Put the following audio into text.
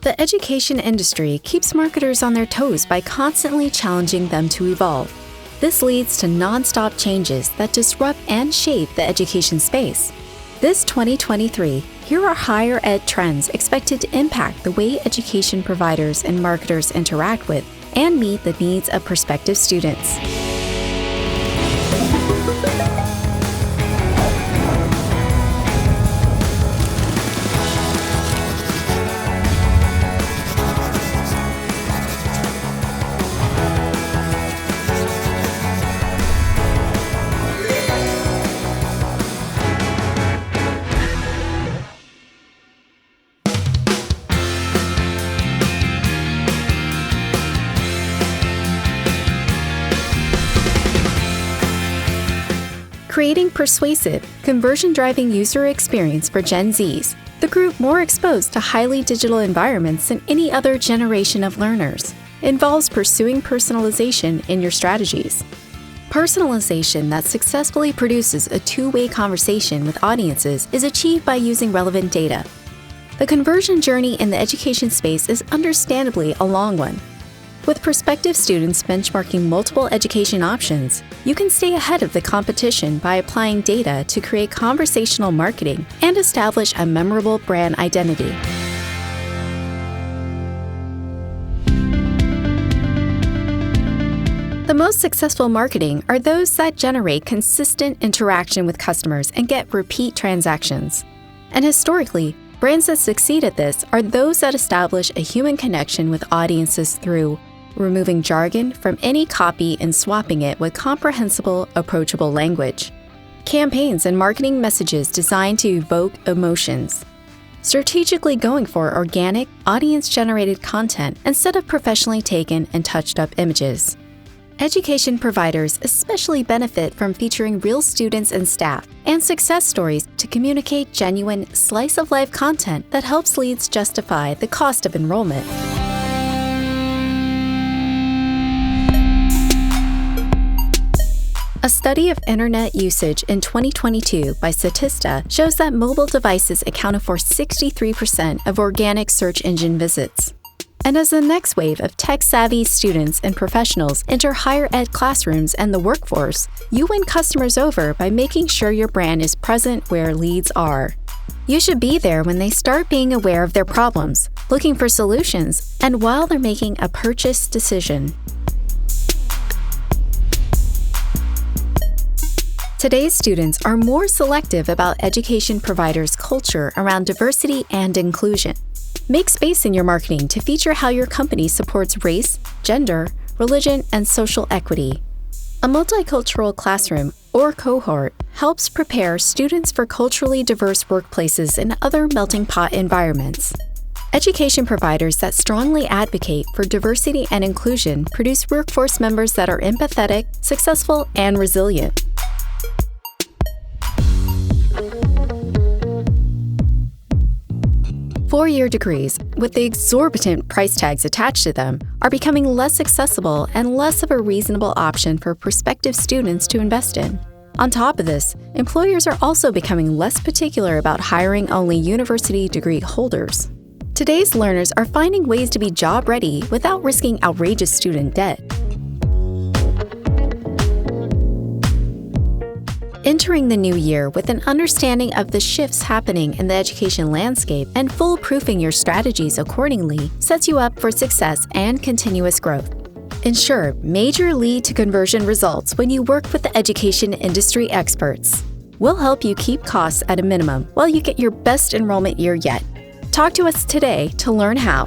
The education industry keeps marketers on their toes by constantly challenging them to evolve. This leads to non-stop changes that disrupt and shape the education space. This 2023, here are higher ed trends expected to impact the way education providers and marketers interact with and meet the needs of prospective students. Creating persuasive, conversion-driving user experience for Gen Zs, the group more exposed to highly digital environments than any other generation of learners, involves pursuing personalization in your strategies. Personalization that successfully produces a two-way conversation with audiences is achieved by using relevant data. The conversion journey in the education space is understandably a long one. With prospective students benchmarking multiple education options, you can stay ahead of the competition by applying data to create conversational marketing and establish a memorable brand identity. The most successful marketing are those that generate consistent interaction with customers and get repeat transactions. And historically, brands that succeed at this are those that establish a human connection with audiences through removing jargon from any copy and swapping it with comprehensible, approachable language. Campaigns and marketing messages designed to evoke emotions. Strategically going for organic, audience-generated content instead of professionally taken and touched-up images. Education providers especially benefit from featuring real students and staff and success stories to communicate genuine, slice-of-life content that helps leads justify the cost of enrollment. A study of internet usage in 2022 by Statista shows that mobile devices accounted for 63% of organic search engine visits. And as the next wave of tech-savvy students and professionals enter higher ed classrooms and the workforce, you win customers over by making sure your brand is present where leads are. You should be there when they start being aware of their problems, looking for solutions, and while they're making a purchase decision. Today's students are more selective about education providers' culture around diversity and inclusion. Make space in your marketing to feature how your company supports race, gender, religion, and social equity. A multicultural classroom or cohort helps prepare students for culturally diverse workplaces and other melting pot environments. Education providers that strongly advocate for diversity and inclusion produce workforce members that are empathetic, successful, and resilient. Four-year degrees, with the exorbitant price tags attached to them, are becoming less accessible and less of a reasonable option for prospective students to invest in. On top of this, employers are also becoming less particular about hiring only university degree holders. Today's learners are finding ways to be job-ready without risking outrageous student debt. Entering the new year with an understanding of the shifts happening in the education landscape and foolproofing your strategies accordingly sets you up for success and continuous growth. Ensure major lead to conversion results when you work with the education industry experts. We'll help you keep costs at a minimum while you get your best enrollment year yet. Talk to us today to learn how.